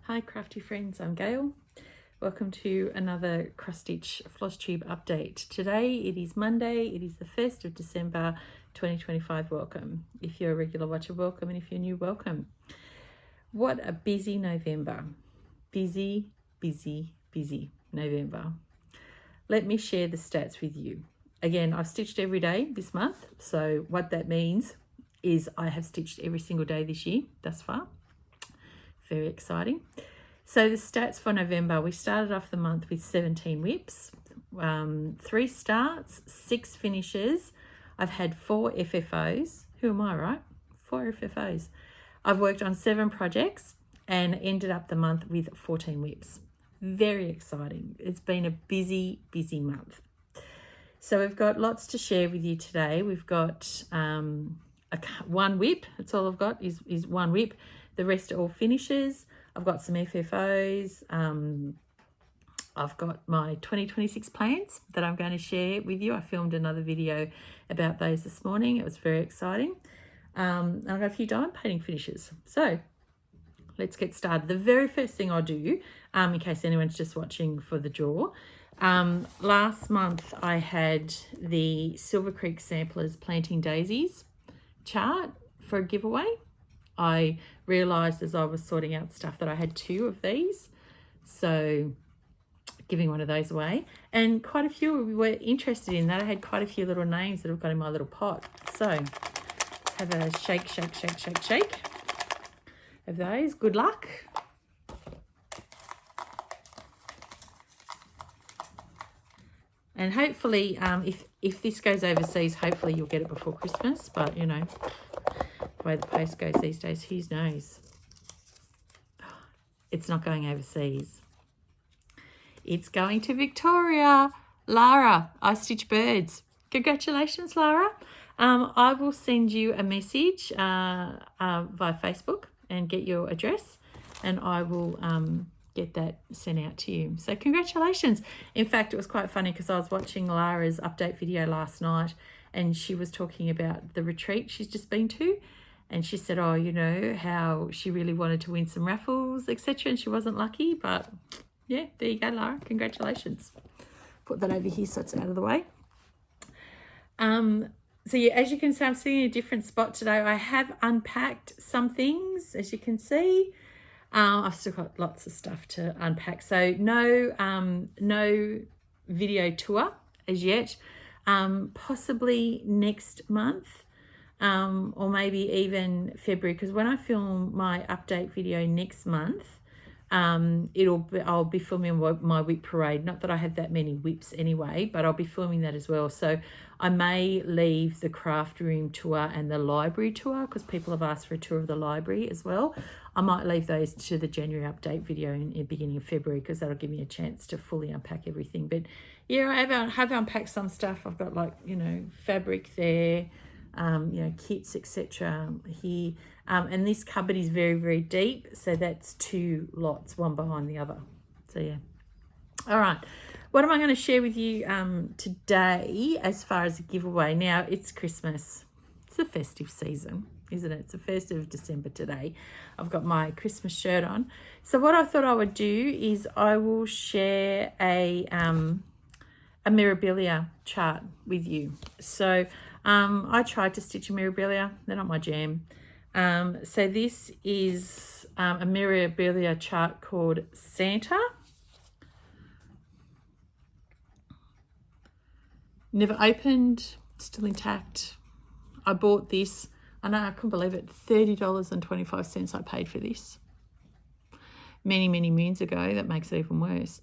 Hi crafty friends, I'm Gail. Welcome to another cross stitch floss tube update. Today it is Monday, it is the 1st of December 2025. Welcome. If you're a regular watcher, welcome, and if you're new, welcome. What a busy November. Busy November. Let me share the stats with you. Again, I've stitched every day this month, so what that means is I have stitched every single day this year thus far. Very exciting. So the stats for November, we started off the month with 17 WIPs, 3 starts, 6 finishes. I've had 4 FFOs. Who am I, right? 4 FFOs. I've worked on 7 projects and ended up the month with 14 WIPs. Very exciting. It's been a busy month. So we've got lots to share with you today. We've got one WIP. That's all I've got is one WIP. The rest are all finishes. I've got some FFOs. I've got my 2026 plans that I'm going to share with you. I filmed another video about those this morning. It was very exciting. And I've got a few diamond painting finishes. So let's get started. The very first thing I'll do, in case anyone's just watching for the draw, last month I had the Silver Creek Samplers Planting Daisies chart for a giveaway. I realised as I was sorting out stuff that I had 2 of these, so giving one of those away, and quite a few were interested in that. I had quite a few little names that I've got in my little pot, so let's have a shake of those. Good luck. And hopefully, if this goes overseas, hopefully you'll get it before Christmas, but you know, the way the post goes these days, who knows? It's not going overseas. It's going to Victoria. Lara, I Stitch Birds. Congratulations, Lara. I will send you a message via Facebook and get your address, and I will get that sent out to you. So congratulations. In fact, it was quite funny because I was watching Lara's update video last night, and she was talking about the retreat she's just been to. And she said, oh, you know, how she really wanted to win some raffles, etc. And she wasn't lucky. But, yeah, there you go, Lara. Congratulations. Put that over here so it's out of the way. So, yeah, as you can see, I'm sitting in a different spot today. I have unpacked some things, as you can see. I've still got lots of stuff to unpack. So, no video tour as yet. Possibly next month. Or maybe even February, because when I film my update video next month, I'll be filming my WIP parade. Not that I have that many WIPs anyway, but I'll be filming that as well. So I may leave the craft room tour and the library tour, because people have asked for a tour of the library as well. I might leave those to the January update video in the beginning of February, because that'll give me a chance to fully unpack everything. But yeah, I have unpacked some stuff. I've got, like, you know, fabric there. You know, kits, etc. here. And this cupboard is very deep, so that's 2 lots, one behind the other. So yeah. All right. What am I going to share with you today as far as a giveaway? Now, it's Christmas. It's the festive season, isn't it? It's the 1st of December today. I've got my Christmas shirt on. So what I thought I would do is I will share a Mirabilia chart with you. So I tried to stitch a Mirabilia. They're not my jam. So this is a Mirabilia chart called Santa. Never opened, still intact. I bought this, I know, I couldn't believe it, $30.25 I paid for this. Many moons ago. That makes it even worse.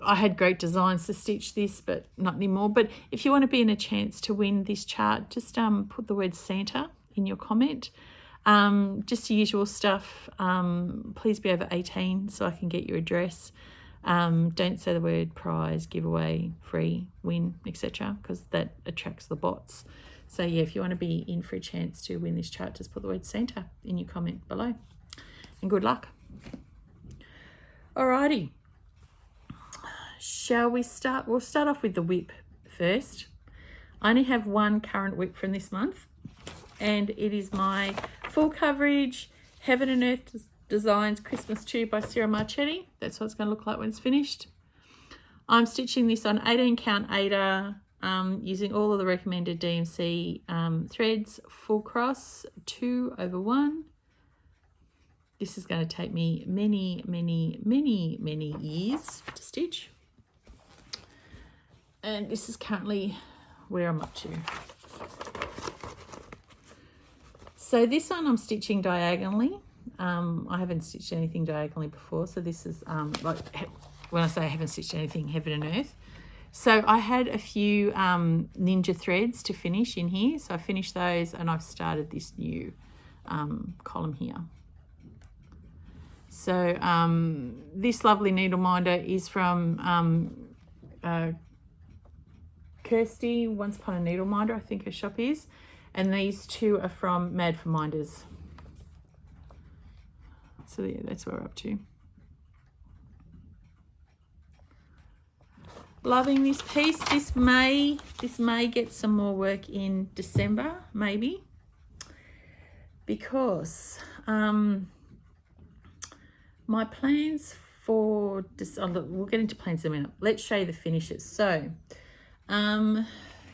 I had great designs to stitch this, but not anymore. But if you want to be in a chance to win this chart, just put the word Santa in your comment. Just the usual stuff. Please be over 18 so I can get your address. Don't say the word prize, giveaway, free, win, etc., because that attracts the bots. So yeah, if you want to be in for a chance to win this chart, just put the word Santa in your comment below. And good luck. Alrighty. Shall we start? We'll start off with the WIP first. I only have one current WIP from this month, and it is my full coverage Heaven and Earth Designs Christmas Tree by Sarah Marchetti. That's what it's going to look like when it's finished. I'm stitching this on 18 count Aida, using all of the recommended DMC threads, full cross, 2/1. This is going to take me many, many, many, many years to stitch. And this is currently where I'm up to. So this one I'm stitching diagonally. I haven't stitched anything diagonally before, so this is like, when I say I haven't stitched anything, heaven and earth. So I had a few ninja threads to finish in here, so I finished those and I've started this new column here. So this lovely needle minder is from Kirsty, Once Upon a Needle Minder, I think her shop is. And these two are from Mad for Minders. So yeah, that's where we're up to. Loving this piece. This may get some more work in December, maybe. Because my plans for this, we'll get into plans in a minute. Let's show you the finishes. So, is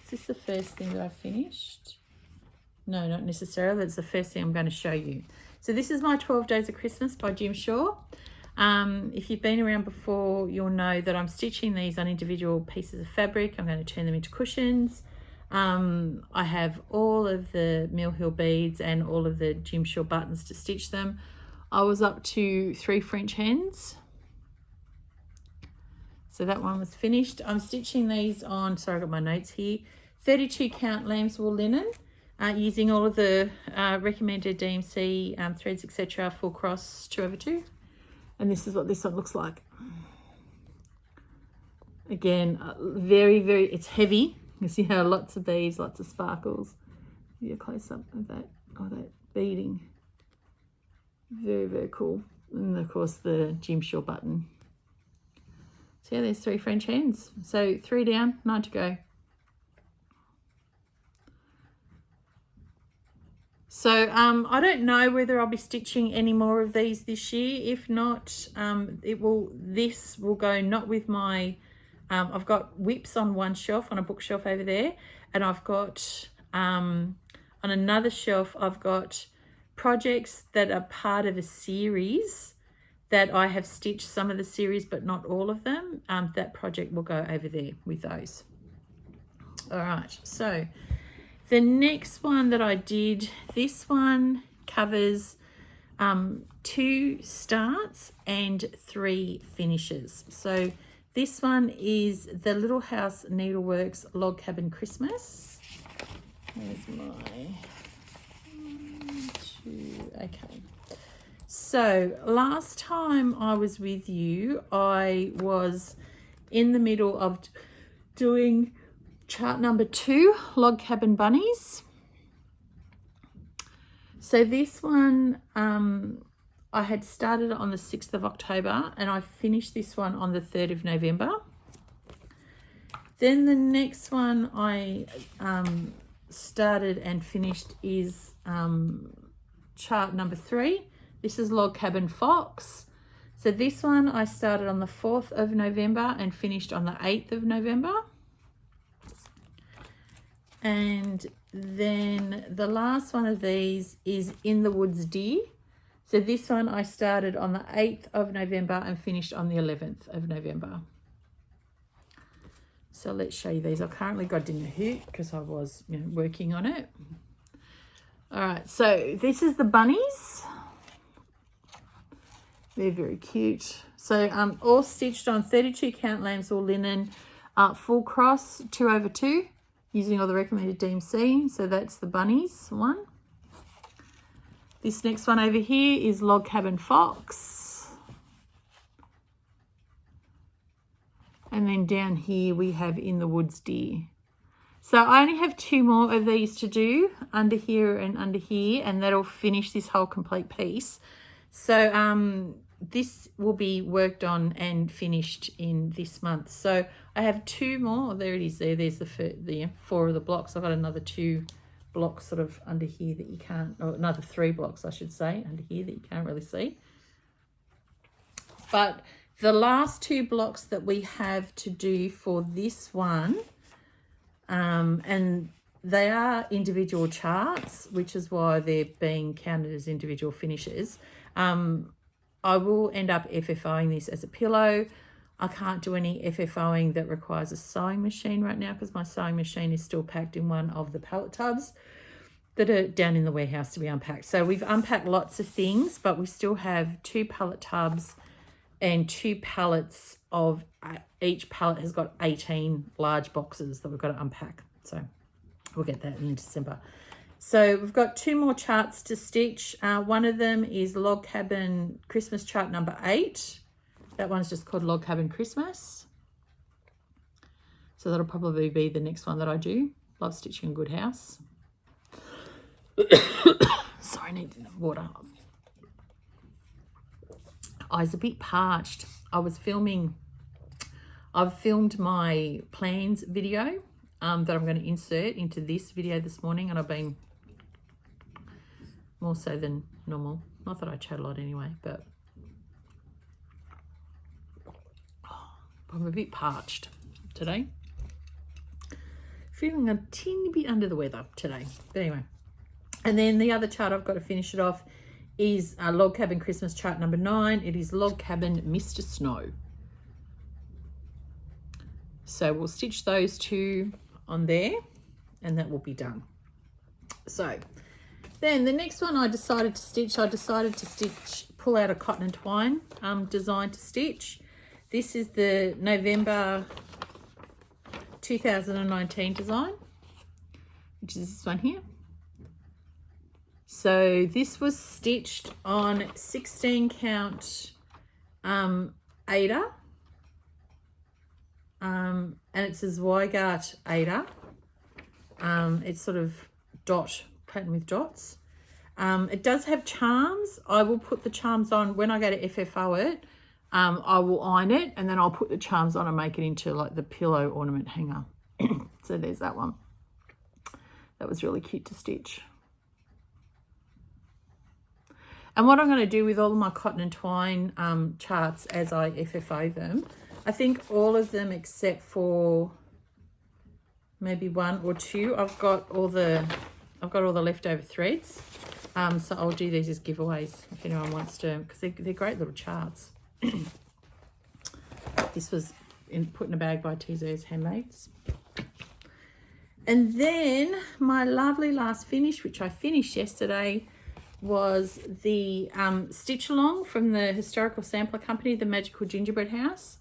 this the first thing that I finished? No, not necessarily. It's the first thing I'm going to show you. So this is my 12 Days of Christmas by Jim Shaw. If you've been around before, you'll know that I'm stitching these on individual pieces of fabric. I'm going to turn them into cushions. I have all of the Mill Hill beads and all of the Jim Shaw buttons to stitch them. I was up to 3 French hens. So that one was finished. I'm stitching these on, sorry, I got my notes here, 32 count lamb's wool linen, using all of the recommended DMC threads, etc., full cross 2/2. And this is what this one looks like. Again, very, very, it's heavy. You see how lots of beads, lots of sparkles. Give you a close up of that, that beading. Very, very cool. And of course the Jim Shaw button. So yeah, there's 3 French hens. So 3 down, 9 to go. So I don't know whether I'll be stitching any more of these this year. If not, this will go not with my, I've got WIPs on one shelf, on a bookshelf over there. And I've got, on another shelf, I've got projects that are part of a series that I have stitched some of the series, but not all of them. That project will go over there with those. All right, so the next one that I did, this one covers 2 starts and 3 finishes. So this one is the Little House Needleworks Log Cabin Christmas. Where's my 1, 2, okay. So last time I was with you, I was in the middle of doing chart number 2, Log Cabin Bunnies. So this one, I had started on the 6th of October and I finished this one on the 3rd of November. Then the next one I started and finished is chart number 3. This is Log Cabin Fox. So this one I started on the 4th of November and finished on the 8th of November. And then the last one of these is In the Woods Deer. So this one I started on the 8th of November and finished on the 11th of November. So let's show you these. I've currently got it in the hook because I was working on it. All right, so this is the bunnies. They're very cute. So all stitched on 32 count lamb's wool linen, full cross 2/2, using all the recommended DMC. So that's the bunnies one. This next one over here is Log Cabin Fox. And then down here we have In the Woods Deer. So I only have 2 more of these to do, under here and under here, and that'll finish this whole complete piece. So this will be worked on and finished in this month. So I have 2 more. There it is. There's the 4 of the blocks. I've got another 2 blocks sort of under here that you can't, or another 3 blocks I should say, under here that you can't really see. But the last 2 blocks that we have to do for this one, and they are individual charts, which is why they're being counted as individual finishes. I will end up FFOing this as a pillow. I can't do any FFOing that requires a sewing machine right now because my sewing machine is still packed in one of the pallet tubs that are down in the warehouse to be unpacked. So we've unpacked lots of things, but we still have 2 pallet tubs and 2 pallets of, each pallet has got 18 large boxes that we've got to unpack. So we'll get that in December. So we've got 2 more charts to stitch. One of them is Log Cabin Christmas chart number 8. That one's just called Log Cabin Christmas. So that'll probably be the next one that I do. Love stitching a good house. Sorry, I need water. Eyes a bit parched. I've filmed my plans video that I'm going to insert into this video this morning, and I've been more so than normal. Not that I chat a lot anyway, but I'm a bit parched today. Feeling a teeny bit under the weather today. But anyway. And then the other chart I've got to finish it off is Log Cabin Christmas chart number 9. It is Log Cabin Mr. Snow. So we'll stitch those 2 on there and that will be done. So then the next one I decided to stitch, pull out a cotton and twine design to stitch. This is the November 2019 design, which is this one here. So this was stitched on 16 count Aida, and it's a Zweigart Aida. It's sort of dot pattern with dots. It does have charms. I will put the charms on when I go to FFO it. I will iron it and then I'll put the charms on and make it into like the pillow ornament hanger. So there's that one. That was really cute to stitch. And what I'm going to do with all of my cotton and twine charts as I FFO them, I think all of them except for maybe 1 or 2, I've got all the leftover threads. So I'll do these as giveaways if anyone wants to, because they're great little charts. This was put in a bag by Tzo's Handmaids. And then my lovely last finish, which I finished yesterday, was the stitch along from the Historical Sampler Company, the Magical Gingerbread House.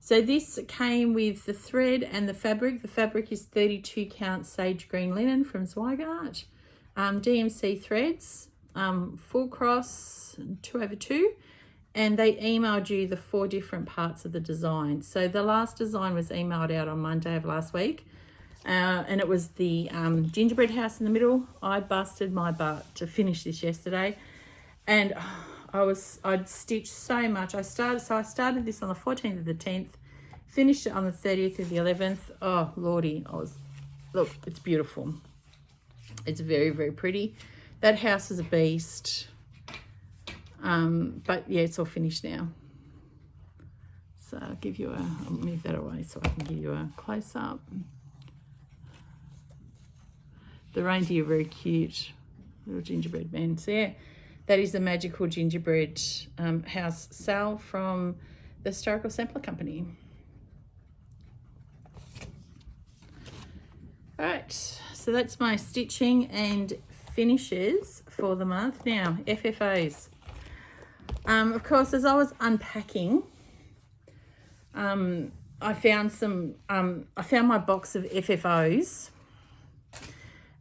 So this came with the thread and the fabric. The fabric is 32 count sage green linen from Zweigart. DMC threads, full cross, 2/2. And they emailed you the 4 different parts of the design. So the last design was emailed out on Monday of last week. And it was the gingerbread house in the middle. I busted my butt to finish this yesterday. And I'd stitched so much. I started this on the 14th of the 10th, finished it on the 30th of the 11th. Oh, Lordy, look, it's beautiful. It's very, very pretty. That house is a beast. But yeah, it's all finished now. So I'll move that away so I can give you a close up. The reindeer are very cute, little gingerbread men. So yeah, that is the Magical Gingerbread House sale from the Historical Sampler Company. All right, so that's my stitching and finishes for the month. Now, FFOs. Of course, as I was unpacking, I found my box of FFOs.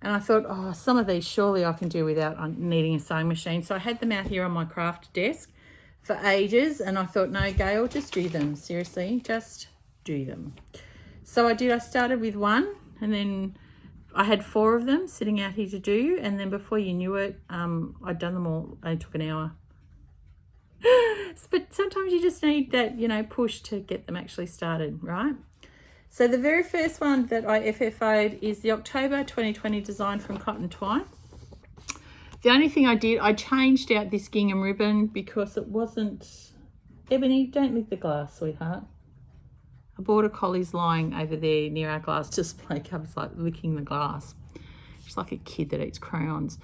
And I thought, oh, some of these surely I can do without needing a sewing machine. So I had them out here on my craft desk for ages. And I thought, no, Gail, just do them. Seriously, just do them. So I did. I started with 1 and then I had 4 of them sitting out here to do. And then before you knew it, I'd done them all. It took an hour. But sometimes you just need that, push to get them actually started, right? So the very first one that I FFO'd is the October 2020 design from Cotton Twine. The only thing I did, I changed out this gingham ribbon because it wasn't Ebony, don't lick the glass, sweetheart. A border collie's lying over there near our glass display cupboards, like licking the glass. She's like a kid that eats crayons.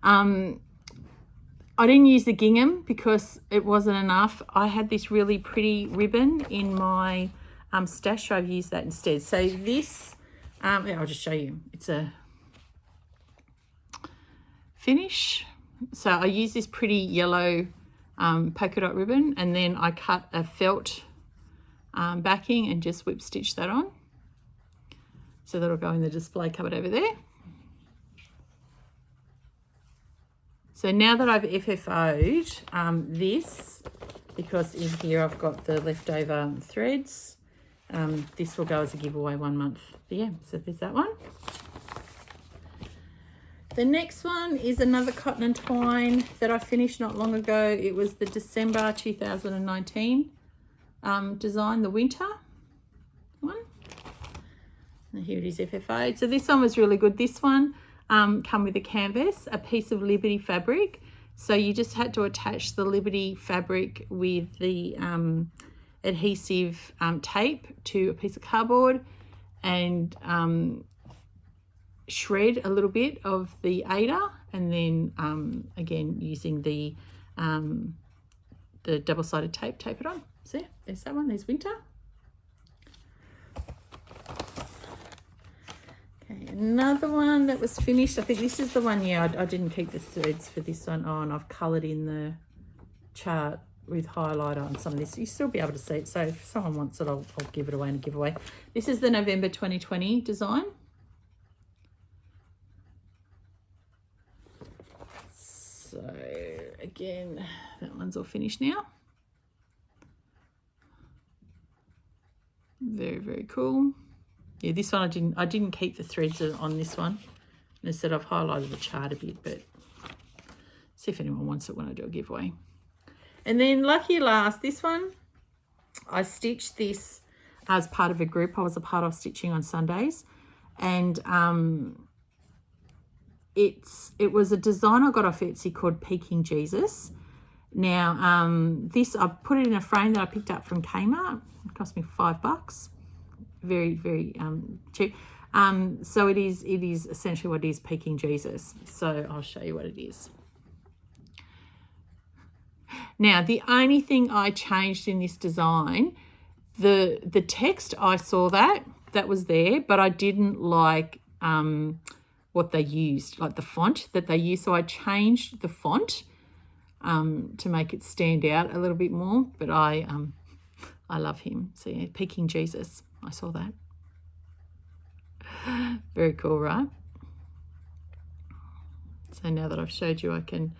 I didn't use the gingham because it wasn't enough. I had this really pretty ribbon in my stash, so I've used that instead. So this, I'll just show you. It's a finish. So I use this pretty yellow polka dot ribbon, and then I cut a felt backing and just whip stitch that on. So that'll go in the display cupboard over there. So now that I've FFO'd this, because in here I've got the leftover threads, this will go as a giveaway 1 month. But yeah, so there's that one. The next one is another cotton and twine that I finished not long ago. It was the December 2019 design, the winter one. And here it is FFO'd. So this one was really good. This one come with a canvas, a piece of Liberty fabric. So you just had to attach the Liberty fabric with the adhesive tape to a piece of cardboard and shred a little bit of the Ada, and then again using the double-sided tape it on. So yeah, there's that one. There's winter. Okay, another one that was finished. I think this is the one. Yeah, I didn't keep the threads for this one on. I've coloured in the chart with highlighter on some of this. You'll still be able to see it. So if someone wants it, I'll give it away in a giveaway. This is the November 2020 design. So again, that one's all finished now. Very, very cool. Yeah, this one I didn't keep the threads on this one. Instead I've highlighted the chart a bit, but see if anyone wants it when I do a giveaway. And then lucky last, this one, I stitched this as part of a group I was a part of stitching on Sundays. And it was a design I got off Etsy called Peking Jesus. Now, this, I put it in a frame that I picked up from Kmart. It cost me $5. Very, very cheap. So it is essentially what it is, Peking Jesus. So I'll show you what it is. Now, the only thing I changed in this design, the text, I saw that was there, but I didn't like what they used, like the font that they used. So I changed the font to make it stand out a little bit more. But I love him. So yeah, Peking Jesus. I saw that. Very cool, right? So now that I've showed you, I can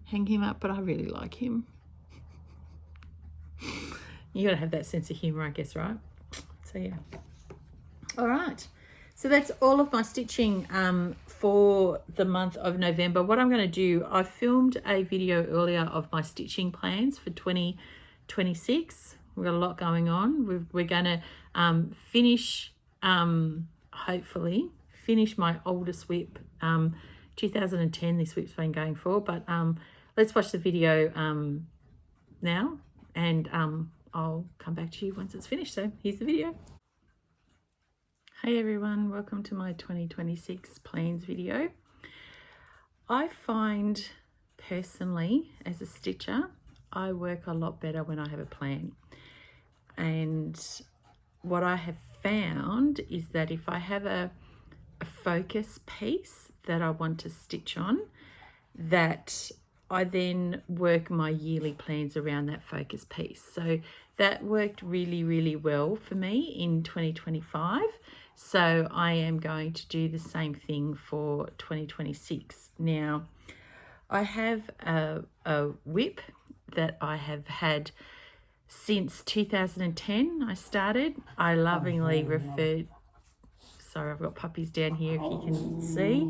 hang him up, but I really like him. You got to have that sense of humour, I guess, right? So yeah. All right. So that's all of my stitching for the month of November. What I'm going to do, I filmed a video earlier of my stitching plans for 2026. We've got a lot going on. We're going to finish, hopefully, finish my oldest WIP. 2010 this WIP's been going for. But let's watch the video now, and I'll come back to you once it's finished. So here's the video. Hey everyone, welcome to my 2026 plans video. I find personally, as a stitcher, I work a lot better when I have a plan. And what I have found is that if I have a focus piece that I want to stitch on, that I then work my yearly plans around that focus piece. So that worked really, really well for me in 2025. So I am going to do the same thing for 2026. Now, I have a WIP that I have had since 2010. I started. I lovingly refer. Sorry, I've got puppies down here if you can see.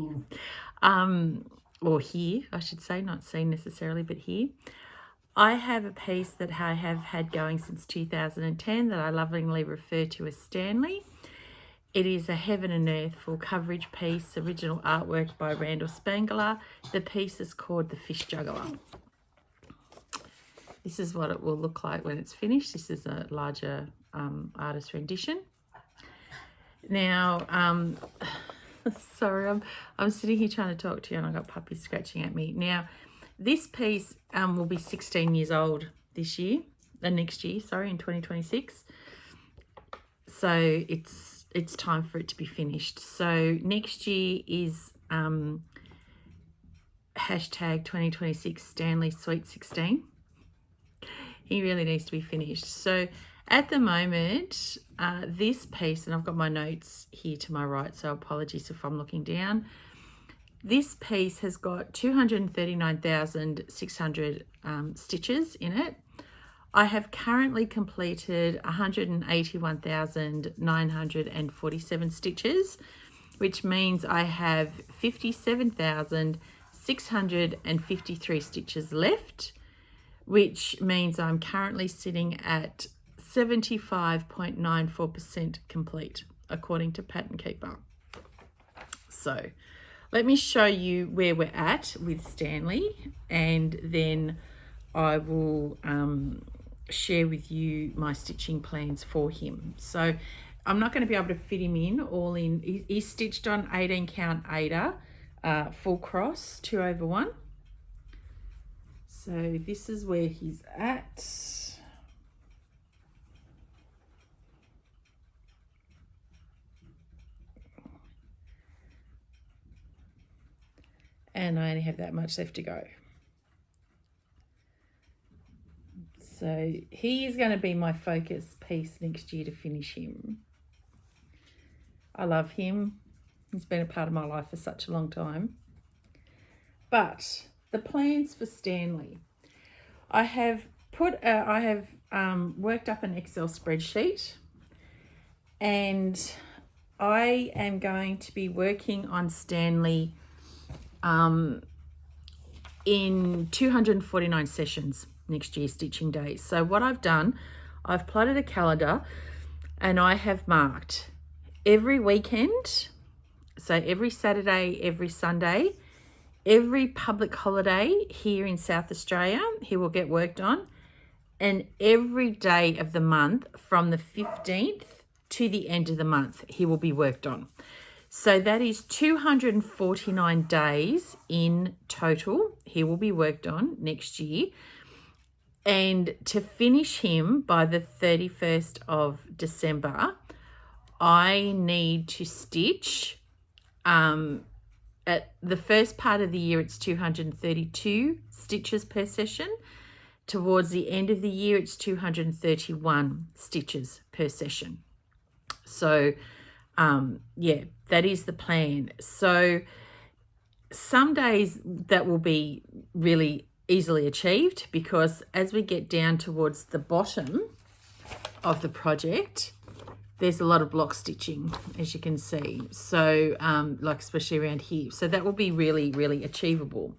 Or hear, I should say, not see necessarily, but hear. I have a piece that I have had going since 2010 that I lovingly refer to as Stanley. It is a Heaven and Earth full coverage piece, original artwork by Randall Spangler. The piece is called The Fish Juggler. this is what it will look like when it's finished. This is a larger artist rendition. Now, sorry, I'm sitting here trying to talk to you and I've got puppies scratching at me. Now, this piece will be 16 years old this year, next year, sorry, in 2026. So it's time for it to be finished. So next year is hashtag 2026 Stanley Sweet 16. He really needs to be finished. So at the moment, this piece, and I've got my notes here to my right, so apologies if I'm looking down. This piece has got 239,600 stitches in it. I have currently completed 181,947 stitches, which means I have 57,653 stitches left, which means I'm currently sitting at 75.94% complete, according to Pattern Keeper. So let me show you where we're at with Stanley, and then I will share with you my stitching plans for him. So I'm not going to be able to fit him in all in. He's stitched on 18 count Ada, full cross, 2/1. So this is where he's at. And I only have that much left to go. So he is going to be my focus piece next year to finish him. I love him. He's been a part of my life for such a long time. But the plans for Stanley, I have worked up an Excel spreadsheet, and I am going to be working on Stanley in 249 sessions next year, stitching days. So what I've done, I've plotted a calendar and I have marked every weekend, so every Saturday, every Sunday, every public holiday here in South Australia, he will get worked on, and every day of the month from the 15th to the end of the month, he will be worked on. So that is 249 days in total he will be worked on next year. And to finish him by the 31st of December, I need to stitch, at the first part of the year, it's 232 stitches per session. Towards the end of the year, it's 231 stitches per session. So, yeah, that is the plan. So some days that will be really easily achieved, because as we get down towards the bottom of the project, there's a lot of block stitching, as you can see. So like especially around here. So that will be really, really achievable.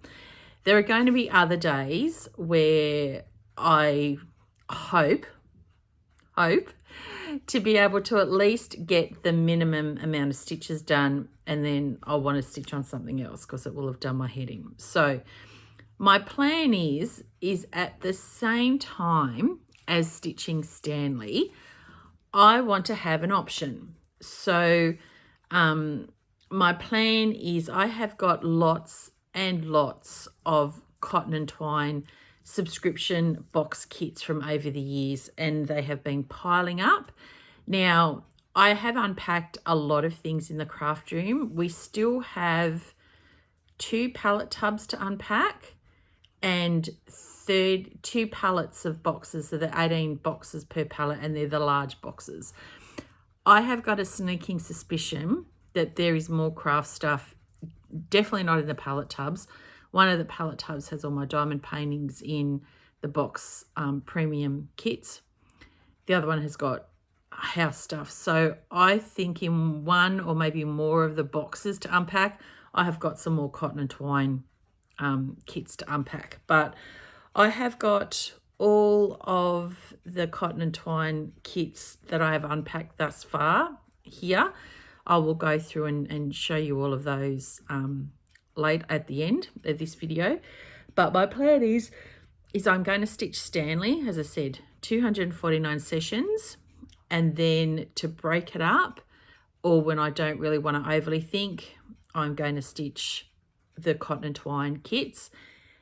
There are going to be other days where I hope to be able to at least get the minimum amount of stitches done, and then I'll want to stitch on something else because it will have done my heading. So my plan is at the same time as stitching Stanley, I want to have an option. So my plan is I have got lots and lots of cotton and twine subscription box kits from over the years, and they have been piling up. Now, I have unpacked a lot of things in the craft room. We still have 2 pallet tubs to unpack and 2 pallets of boxes. So they're 18 boxes per pallet, and they're the large boxes. I have got a sneaking suspicion that there is more craft stuff, definitely not in the pallet tubs. One of the pallet tubs has all my diamond paintings in the box premium kits. The other one has got house stuff. So I think in one or maybe more of the boxes to unpack, I have got some more cotton and twine kits to unpack. But I have got all of the cotton and twine kits that I have unpacked thus far here. I will go through and show you all of those late at the end of this video. But my plan is is I'm going to stitch Stanley, as I said, 249 sessions, and then to break it up, or when I don't really want to overly think, I'm going to stitch the cotton and twine kits.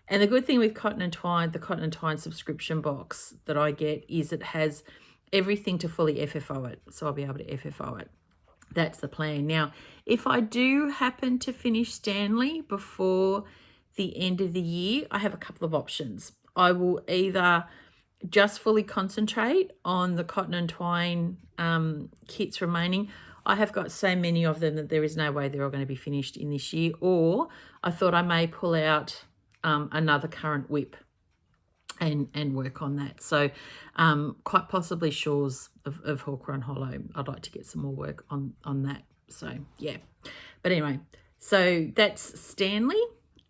And the good thing with cotton and twine, the cotton and twine subscription box that I get, is it has everything to fully FFO it. So I'll be able to FFO it. That's the plan. Now, if I do happen to finish Stanley before the end of the year, I have a couple of options. I will either just fully concentrate on the cotton and twine kits remaining. I have got so many of them that there is no way they're all going to be finished in this year. Or I thought I may pull out another current WIP and work on that. So quite possibly shawls of Hawk Run Hollow. I'd like to get some more work on that. So yeah, but anyway, so that's Stanley,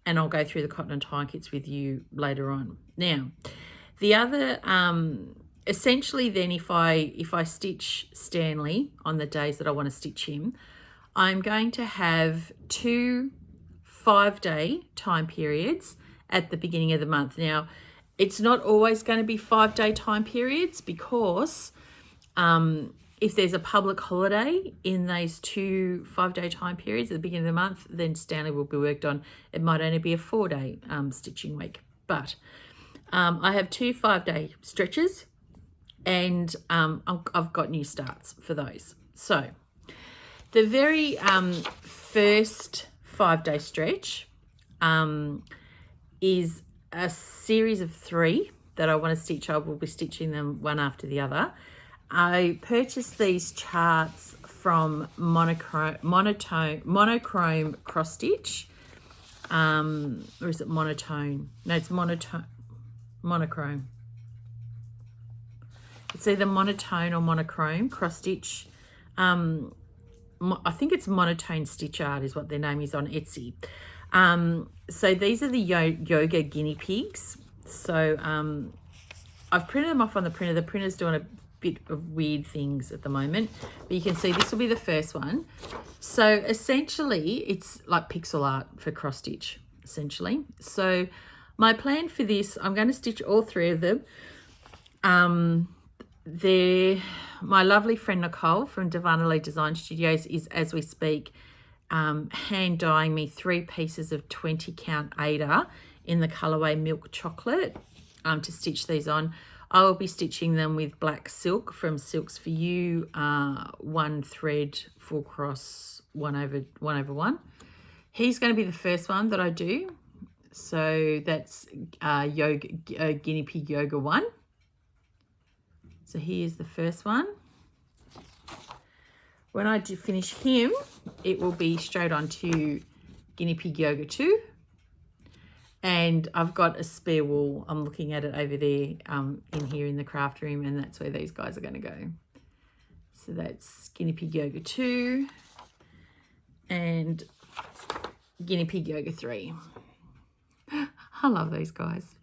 and I'll go through the cotton and twine kits with you later on. Now, the other essentially then if I stitch Stanley on the days that I want to stitch him, I'm going to have 2 5-day time periods at the beginning of the month. Now, it's not always going to be 5-day time periods, because if there's a public holiday in those 2 5-day time periods at the beginning of the month, then Stanley will be worked on. It might only be a 4-day stitching week. But I have 2 5-day stretches, and I've got new starts for those. So the very first 5-day stretch is a series of 3 that I want to stitch. I will be stitching them one after the other. I purchased these charts from monochrome cross stitch, or is it monotone? No, it's monochrome. It's either monotone or monochrome cross stitch. I think it's Monotone Stitch Art is what their name is on Etsy. So these are the yoga guinea pigs. So I've printed them off on the printer. The printer's doing a bit of weird things at the moment, but you can see this will be the first one. So essentially it's like pixel art for cross stitch, essentially. So my plan for this, I'm going to stitch all 3 of them. My lovely friend Nicole from Divana Lee Design Studios is, as we speak, hand dyeing me 3 pieces of 20 count Ada in the colourway Milk Chocolate to stitch these on. I will be stitching them with black silk from Silks for You, 1 thread, 4 cross, 1/1. He's going to be the first one that I do. So that's Guinea Pig Yoga 1. So here's the first one. When I do finish him, it will be straight on to Guinea Pig Yoga 2. And I've got a spare wool. I'm looking at it over there in here in the craft room, and that's where these guys are going to go. So that's Guinea Pig Yoga 2 and Guinea Pig Yoga 3. I love these guys.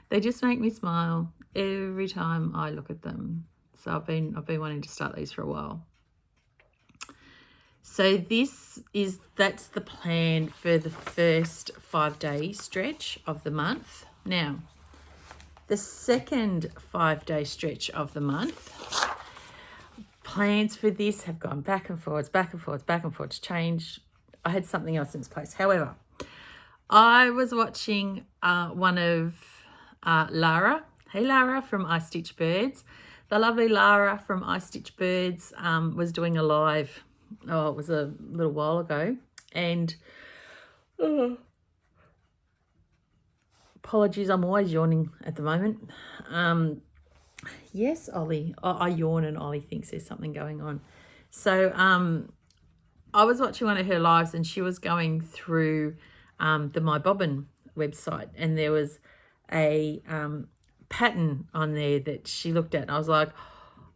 They just make me smile every time I look at them. So I've been wanting to start these for a while. So that's the plan for the first 5-day stretch of the month. Now, the second 5-day stretch of the month, plans for this have gone back and forwards, change. I had something else in its place. However, I was watching one of Lara. Hey, Lara from I Stitch Birds. The lovely Lara from I Stitch Birds was doing a live. Oh, it was a little while ago. And apologies, I'm always yawning at the moment. Yes, Ollie. I yawn and Ollie thinks there's something going on. So I was watching one of her lives, and she was going through the My Bobbin website, and there was a pattern on there that she looked at, and I was like,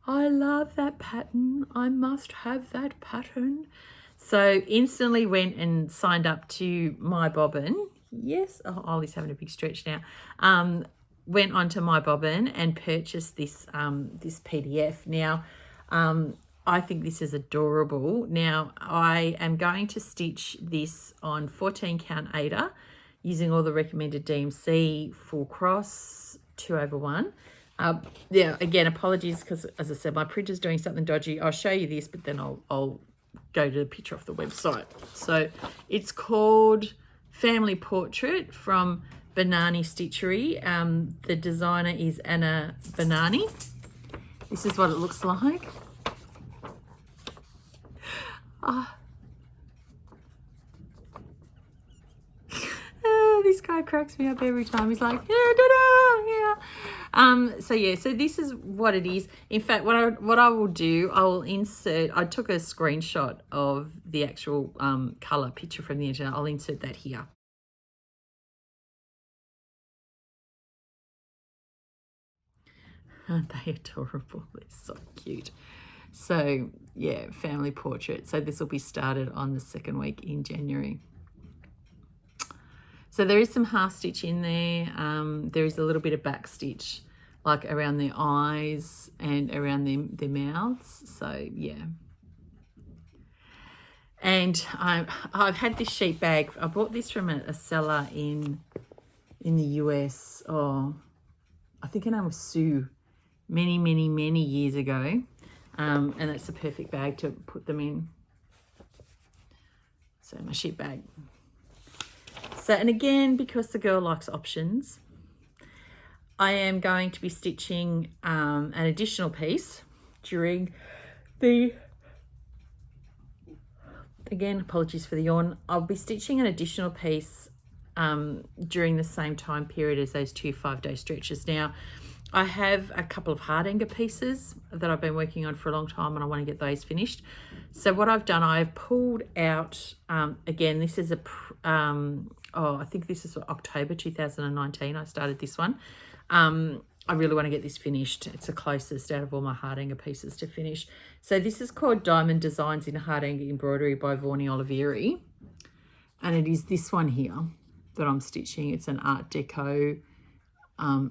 I love that pattern. I must have that pattern. So instantly went and signed up to My Bobbin. Yes, Ollie's having a big stretch now. Went onto My Bobbin and purchased this this PDF. Now, I think this is adorable. Now, I am going to stitch this on 14 count Ada using all the recommended DMC, full cross, 2/1. Yeah, again, apologies because, as I said, my printer's doing something dodgy. I'll show you this, but then I'll go to the picture off the website. So it's called Family Portrait from Banani Stitchery. The designer is Anna Banani. This is what it looks like. This guy cracks me up every time. He's like, yeah, da-da, yeah. So this is what it is. In fact, what I will do, I will insert, I took a screenshot of the actual colour picture from the internet. I'll insert that here. Aren't they adorable? They're so cute. So, yeah, family portrait. So this will be started on the second week in January. So there is some half stitch in there. There is a little bit of back stitch, like around their eyes and around their mouths. So, yeah. And I've had this sheet bag. I bought this from a seller in the US. Oh, I think her name was Sue. Many years ago. And it's the perfect bag to put them in. So my sheet bag. So, and again, because the girl likes options, I am going to be stitching an additional piece during the, again, apologies for the yawn. I'll be stitching an additional piece during the same time period as those 2 5-day stretches. Now, I have a couple of heart anger pieces that I've been working on for a long time and I want to get those finished. So what I've done, I've pulled out, again, this is I think this is October 2019. I started this one. I really want to get this finished. It's the closest out of all my heart anger pieces to finish. So this is called Diamond Designs in Heart Anger Embroidery by Vaughnie Olivieri. And it is this one here that I'm stitching. It's an Art Deco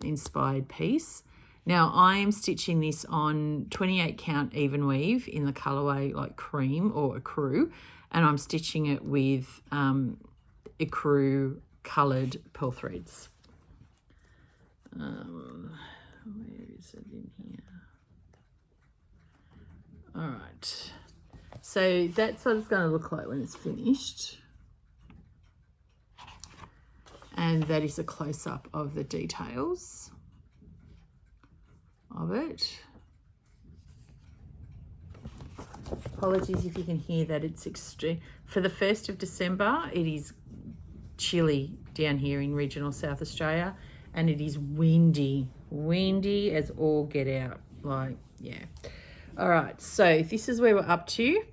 inspired piece. Now I am stitching this on 28 count even weave in the colorway like cream or ecru, and I'm stitching it with ecru colored pearl threads. Where is it in here? All right, so that's what it's going to look like when it's finished. And that is a close-up of the details of it. Apologies if you can hear that. It's extreme. For the 1st of December, it is chilly down here in regional South Australia, and it is windy as all get out. Like, yeah. All right, so this is where we're up to.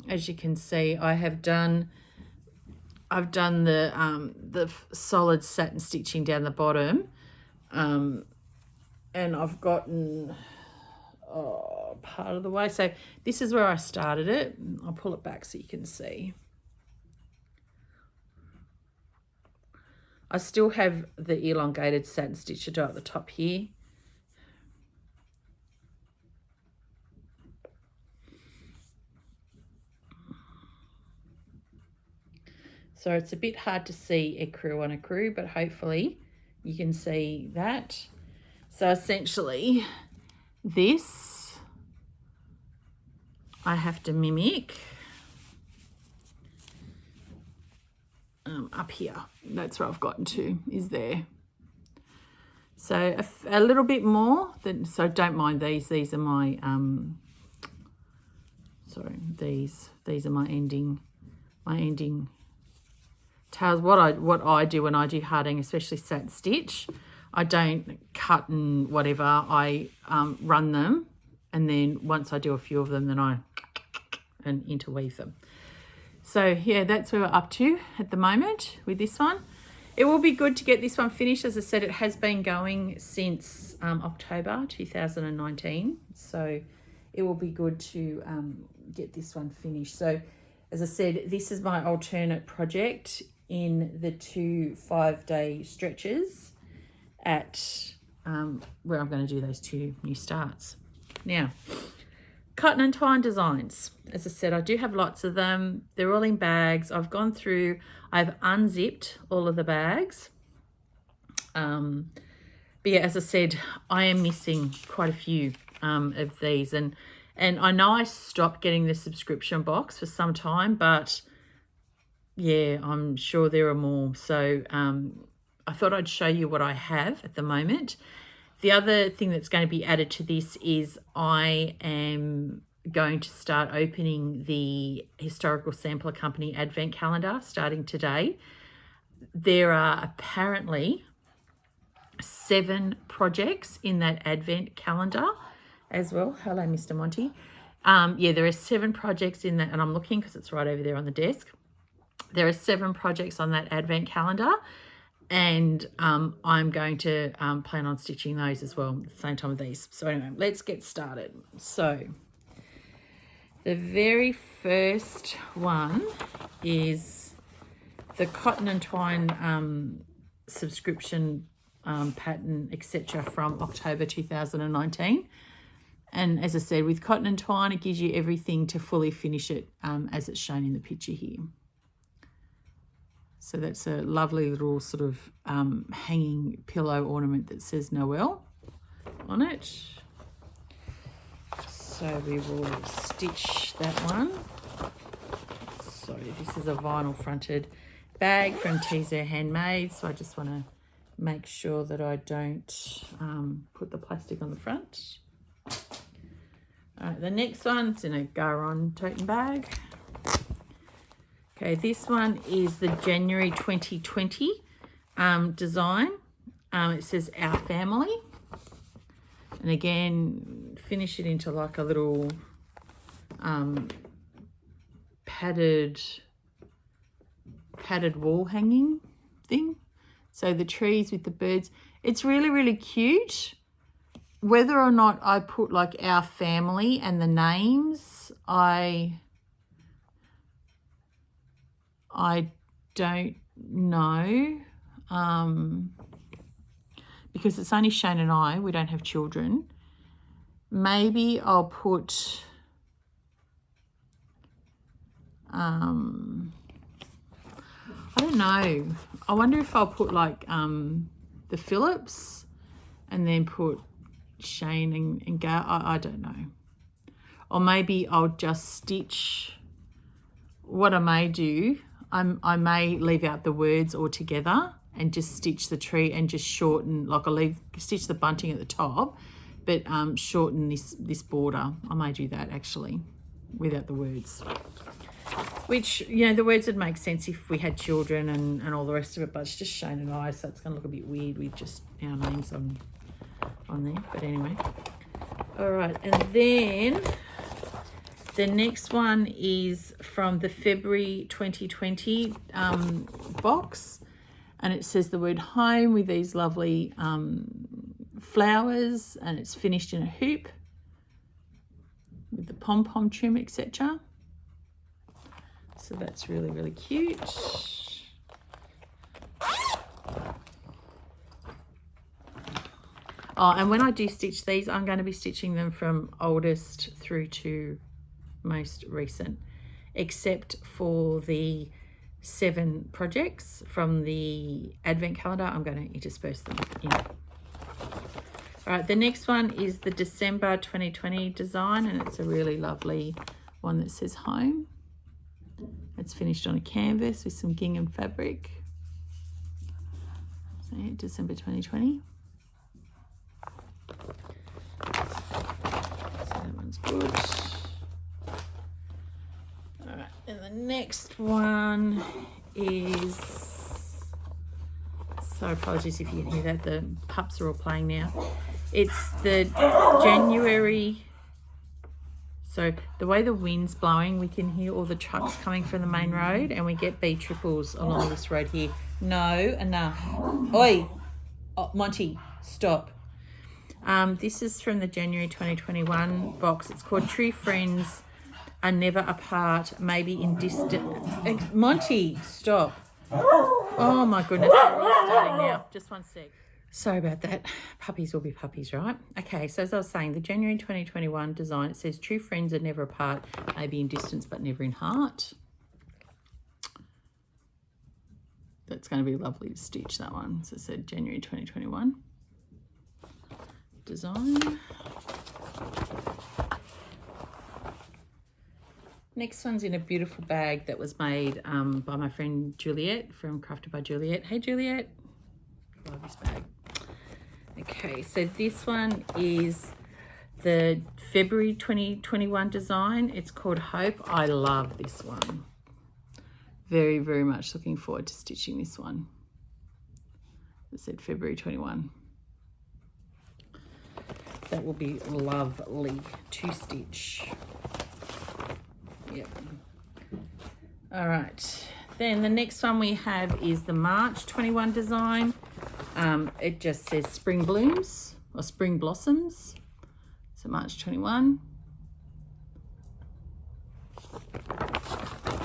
As you can see, I've done the solid satin stitching down the bottom, and I've gotten part of the way. So this is where I started it. I'll pull it back so you can see. I still have the elongated satin stitch to do at the top here. So it's a bit hard to see ecru on ecru, but hopefully you can see that. So essentially this I have to mimic up here. That's where I've gotten to, is there. So a little bit more than, so don't mind these. These are my, sorry, these are my ending tails. What I do when I do hearting, especially satin stitch, I don't cut and whatever. I run them, and then once I do a few of them, then I interweave them. So yeah, that's where we're up to at the moment with this one. It will be good to get this one finished. As I said, it has been going since October 2019. So it will be good to get this one finished. So as I said, this is my alternate project in the 2 5-day stretches at where I'm going to do those 2 new starts. Now, Cotton and twine designs. As I said, I do have lots of them. They're all in bags. I've gone through, I've unzipped all of the bags. But yeah, as I said, I am missing quite a few of these. And I know I stopped getting the subscription box for some time, but yeah, I'm sure there are more. So I thought I'd show you what I have at the moment. The other thing that's going to be added to this is I am going to start opening the Historical Sampler Company Advent Calendar starting today. There are apparently 7 projects in that Advent calendar as well. Hello, Mr. Monty. Yeah, there are 7 projects in that, and I'm looking because it's right over there on the desk. There are 7 projects on that Advent calendar, and I'm going to plan on stitching those as well at the same time with these. So anyway, let's get started. So the very first one is the Cotton and Twine subscription pattern, etc., from October 2019. And as I said, with Cotton and Twine, it gives you everything to fully finish it as it's shown in the picture here. So that's a lovely little sort of hanging pillow ornament that says Noel on it. So we will stitch that one. So this is a vinyl fronted bag from Teaser Handmade. So I just want to make sure that I don't put the plastic on the front. All right, the next one's in a Garon tote bag. Okay, this one is the January 2020 design. It says Our Family. And again, finish it into like a little padded wall hanging thing. So the trees with the birds. It's really, really cute. Whether or not I put like Our Family and the names, I don't know, because it's only Shane and I. We don't have children. Maybe I'll put I don't know. I wonder if I'll put like the Phillips and then put Shane and Gail. I don't know. Or maybe I'll just stitch. What I may do, I may leave out the words altogether and just stitch the tree and just shorten, like I'll stitch the bunting at the top, but shorten this border. I may do that actually without the words. Which, you know, the words would make sense if we had children and all the rest of it, but it's just Shane and I, so it's going to look a bit weird with just our names on there. But anyway. All right, and then the next one is from the February 2020 box, and it says the word home with these lovely flowers, and it's finished in a hoop with the pom-pom trim, etc. So that's really, really cute. Oh, and when I do stitch these, I'm going to be stitching them from oldest through to most recent, except for the 7 projects from the Advent calendar. I'm going to intersperse them in. All right, the next one is the December 2020 design, and it's a really lovely one that says home. It's finished on a canvas with some gingham fabric. So yeah, December 2020. So that one's good. All right, and the next one is, so apologies if you can hear that, the pups are all playing now. It's the January, so the way the wind's blowing, we can hear all the trucks coming from the main road, and we get B triples along this road here. No, enough. Oi, oh, Monty, stop. This is from the January 2021 box. It's called True Friends Are Never Apart, Maybe in Distant. Monty, stop. Oh my goodness, we're all starting now. Just one sec. Sorry about that. Puppies will be puppies, right? Okay, so as I was saying, the January 2021 design, it says true friends are never apart, maybe in distance but never in heart. That's going to be lovely to stitch, that one. So it said January 2021 design. Next one's in a beautiful bag that was made by my friend Juliet from Crafted by Juliet. Hey Juliet, love this bag. Okay, so this one is the February 2021 design. It's called Hope. I love this one. Very, very much looking forward to stitching this one. It said February 21. That will be lovely to stitch. Yep. All right. Then the next one we have is the March 21 design. It just says Spring Blooms or Spring Blossoms. So March 21.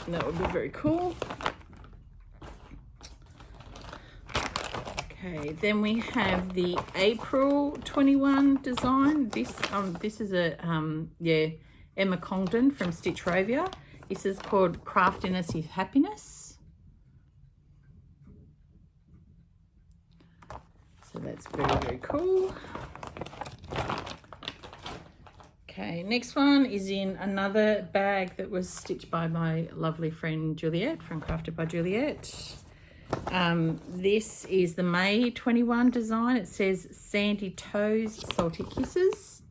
And that would be very cool. Okay, then we have the April 21 design. This is a Emma Congdon from Stitch Rovia. This is called Craftiness is Happiness. So that's very, very cool. Okay, next one is in another bag that was stitched by my lovely friend Juliet from Crafted by Juliet. This is the May 21 design. It says Sandy Toes, Salty Kisses.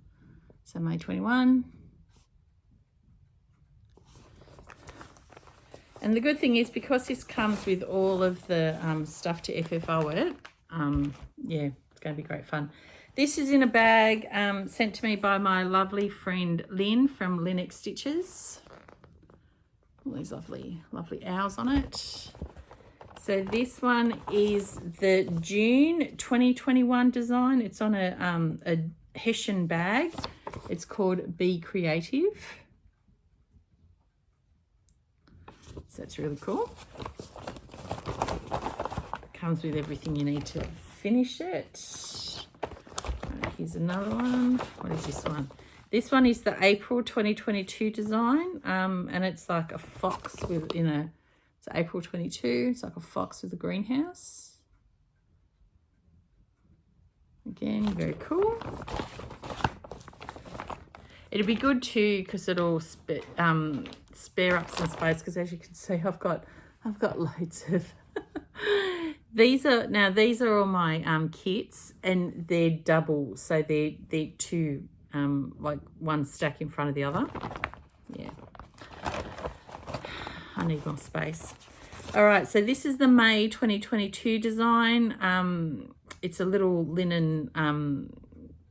So May 21. And the good thing is, because this comes with all of the stuff to FFO it, yeah, it's going to be great fun. This is in a bag sent to me by my lovely friend Lynn from Linux Stitches. All these lovely, lovely owls on it. So this one is the June 2021 design. It's on a Hessian bag. It's called Be Creative. So that's really cool. Comes with everything you need to finish it. Right, here's another one. What is this one? This one is the April 2022 design, and it's like a fox within a. It's April 22. It's like a fox with a greenhouse. Again, very cool. It'd be good too, because it'll spare up some space, because as you can see, I've got loads of these are all my kits, and they're double, so they're two like one stack in front of the other. Yeah, I need more space. All right, so this is the May 2022 design. It's a little linen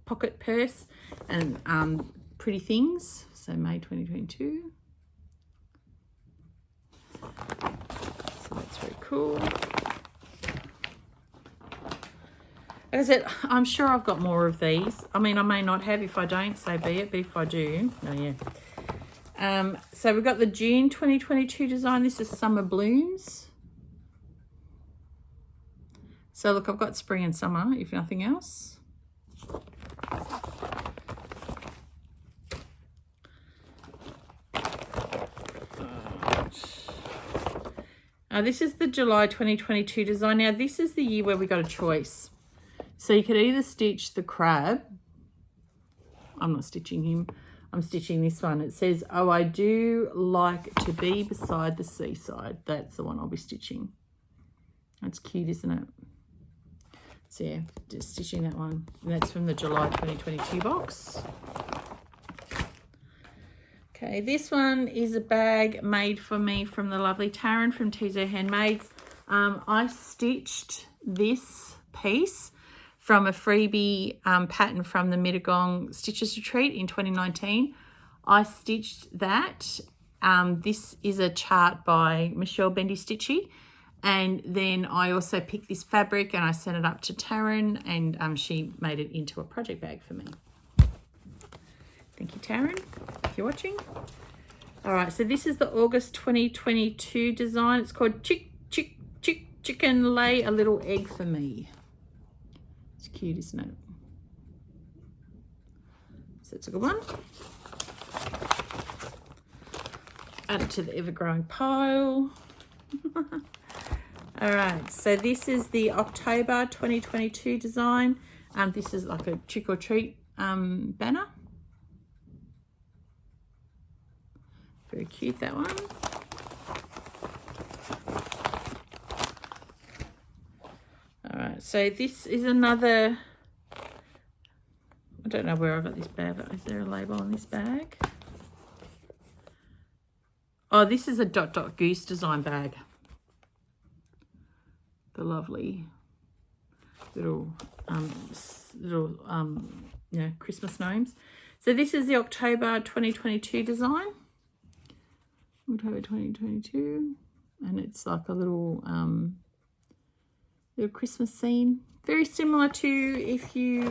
pocket purse and pretty things. So May 2022. So that's very cool. Like I said, I'm sure I've got more of these. I mean, I may not have. If I don't, so be it. But if I do, oh yeah. So we've got the June 2022 design. This is Summer Blooms. So look, I've got spring and summer, if nothing else. This is the July 2022 design. Now, this is the year where we got a choice. So you could either stitch the crab. I'm not stitching him. I'm stitching this one. It says, oh, I do like to be beside the seaside. That's the one I'll be stitching. That's cute, isn't it? So yeah, just stitching that one. And that's from the July 2022 box. Okay, this one is a bag made for me from the lovely Taryn from TZ Handmaids. I stitched this piece from a freebie pattern from the Mittagong Stitches Retreat in 2019. I stitched that. This is a chart by Michelle Bendy Stitchy. And then I also picked this fabric and I sent it up to Taryn, and she made it into a project bag for me. Thank you, Taryn, if you're watching. All right, so this is the August 2022 design. It's called Chicken Lay a Little Egg for Me. It's cute, isn't it? So it's a good one. Add it to the ever-growing pile. All right, so this is the October 2022 design. This is like a trick or treat banner. Very cute, that one. All right, so this is another, I don't know where I got this bag, but is there a label on this bag? Oh, this is a Dot Dot Goose design bag. The lovely little Christmas gnomes. So this is the October 2022 design. October 2022, and it's like a little Christmas scene. Very similar to, if you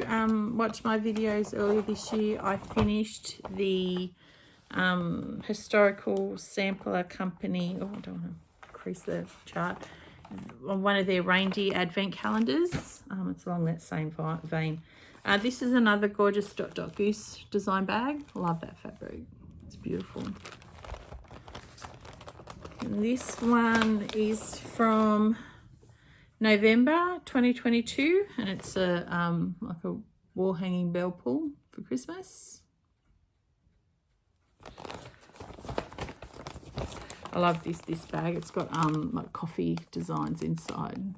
watched my videos earlier this year, I finished the historical sampler company. Oh, I don't want to crease the chart. On one of their reindeer advent calendars. It's along that same vein. This is another gorgeous Dot Dot Goose design bag. Love that fabric. It's beautiful. And this one is from November 2022, and it's a like a wall hanging bell pull for Christmas. I love this bag. It's got like coffee designs inside,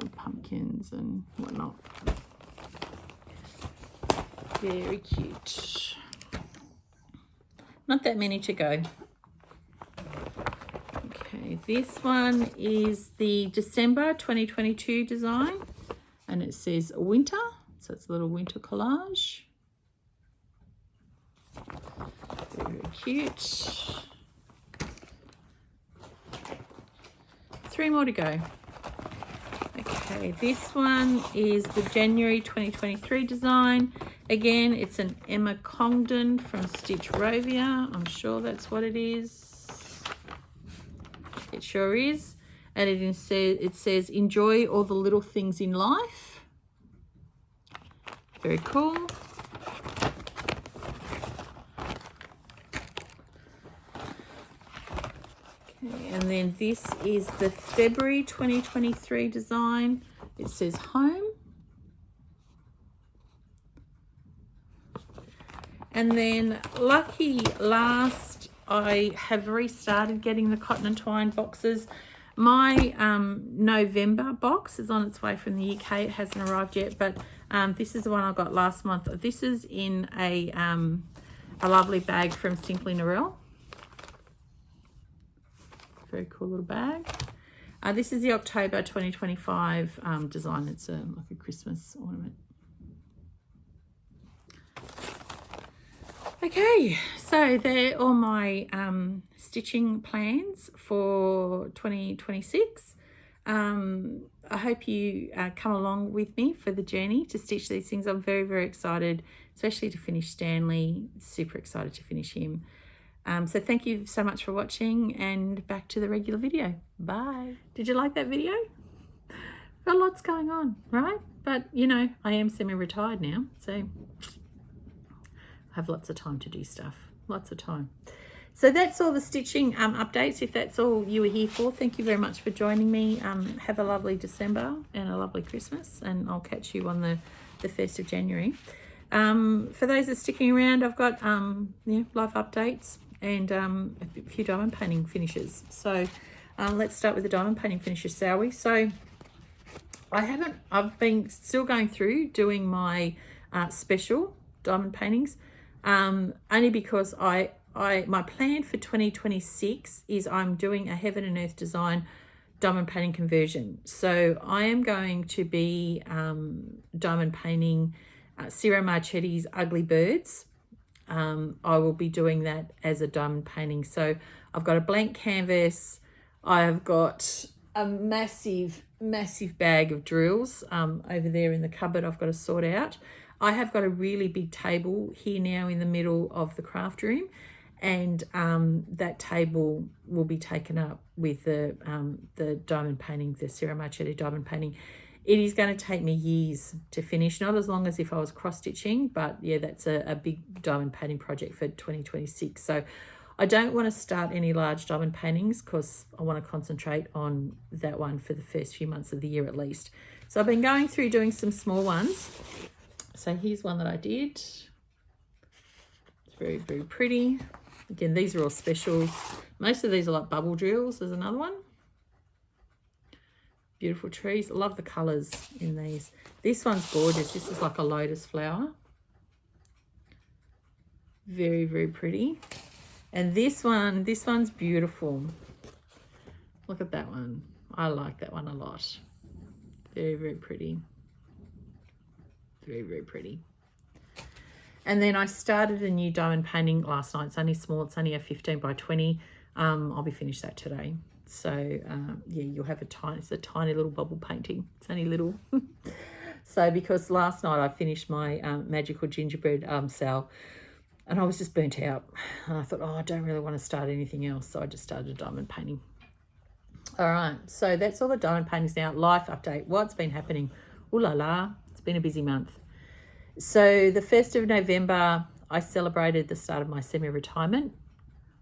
and pumpkins and whatnot. Very cute. Not that many to go. Okay, this one is the December 2022 design, and it says winter, so it's a little winter collage. Very cute. 3 more to go. Okay, this one is the January 2023 design. Again, it's an Emma Congdon from Stitch Rovia. I'm sure that's what it is. It sure is. And it says, enjoy all the little things in life. Very cool. And then this is the February 2023 design. It says home. And then lucky last, I have restarted getting the cotton and twine boxes. My November box is on its way from the UK. It hasn't arrived yet, but this is the one I got last month. This is in a lovely bag from Simply Narelle. Very cool little bag. This is the October 2025 design. It's like a Christmas ornament. Okay, so they're all my stitching plans for 2026. I hope you come along with me for the journey to stitch these things. I'm very, very excited, especially to finish Stanley. Super excited to finish him. So thank you so much for watching, and back to the regular video. Bye. Did you like that video? Got lots going on, right? But, you know, I am semi-retired now, so I have lots of time to do stuff. Lots of time. So that's all the stitching updates. If that's all you were here for, thank you very much for joining me. Have a lovely December and a lovely Christmas, and I'll catch you on the 1st of January. For those that are sticking around, I've got live updates and a few diamond painting finishes. So let's start with the diamond painting finishes, shall we? So I've been still going through doing my special diamond paintings, only because my plan for 2026 is I'm doing a Heaven and Earth design diamond painting conversion. So I am going to be diamond painting Ciro Marchetti's Ugly Birds. I will be doing that as a diamond painting. So I've got a blank canvas. I've got a massive bag of drills over there in the cupboard I've got to sort out. I have got a really big table here now in the middle of the craft room, and that table will be taken up with the diamond painting, the Ciro Marchetti diamond painting. It is going to take me years to finish, not as long as if I was cross-stitching, but yeah, that's a big diamond painting project for 2026. So I don't want to start any large diamond paintings because I want to concentrate on that one for the first few months of the year at least. So I've been going through doing some small ones. So here's one that I did. It's very, very pretty. Again, these are all specials. Most of these are like bubble drills. There's another one. Beautiful trees. I love the colours in these. This one's gorgeous. This is like a lotus flower. Very, very pretty. And this one's beautiful. Look at that one. I like that one a lot. Very, very pretty. Very, very pretty. And then I started a new diamond painting last night. It's only small. It's only a 15 by 20. I'll be finished that today. So, yeah, you'll have it's a tiny little bubble painting. It's only little. So, because last night I finished my magical gingerbread sale, and I was just burnt out. And I thought, oh, I don't really want to start anything else. So I just started a diamond painting. All right. So that's all the diamond paintings now. Life update. What's been happening? Ooh la la. It's been a busy month. So the 1st of November, I celebrated the start of my semi-retirement.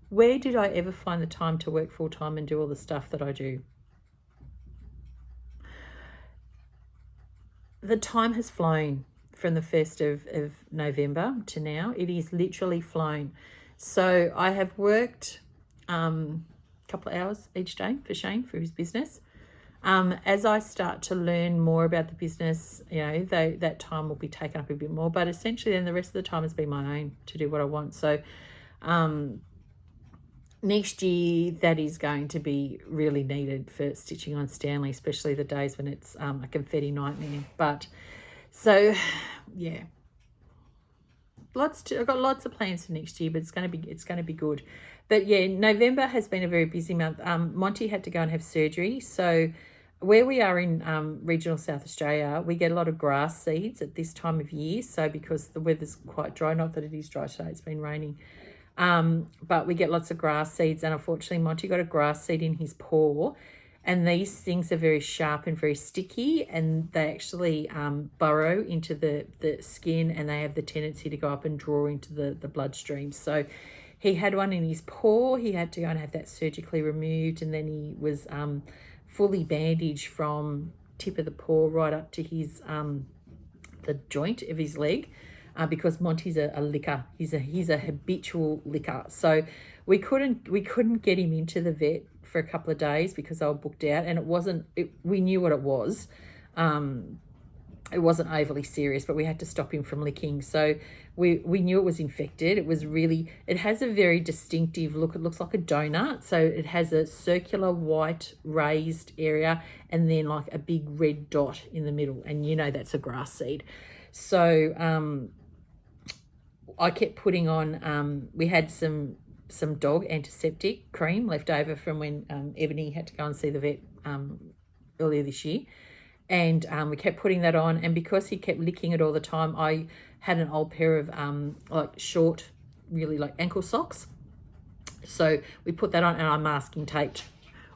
Where did I ever find the time to work full-time and do all the stuff that I do? The time has flown from the 1st of November to now. It is literally flown. So I have worked a couple of hours each day for Shane, for his business. As I start to learn more about the business, you know, that time will be taken up a bit more. But essentially then the rest of the time has been my own to do what I want. So next year, that is going to be really needed for stitching on Stanley, especially the days when it's a confetti nightmare. But so, yeah, I've got lots of plans for next year, but it's going to be good. But yeah, November has been a very busy month. Monty had to go and have surgery, so where we are in regional South Australia, we get a lot of grass seeds at this time of year. So because the weather's quite dry, not that it is dry today, it's been raining. But we get lots of grass seeds, and unfortunately Monty got a grass seed in his paw, and these things are very sharp and very sticky, and they actually burrow into the skin, and they have the tendency to go up and draw into the bloodstream. So he had one in his paw. He had to go and have that surgically removed, and then he was fully bandaged from tip of the paw right up to his the joint of his leg. Because Monty's a licker. He's a habitual licker. So we couldn't get him into the vet for a couple of days because they were booked out, and we knew what it was. It wasn't overly serious, but we had to stop him from licking. So we knew it was infected. It has a very distinctive look. It looks like a donut. So it has a circular white raised area and then like a big red dot in the middle. And you know that's a grass seed. So I kept putting on, we had some dog antiseptic cream left over from when Ebony had to go and see the vet earlier this year. And we kept putting that on. And because he kept licking it all the time, I had an old pair of like short, really like ankle socks. So we put that on, and I masking taped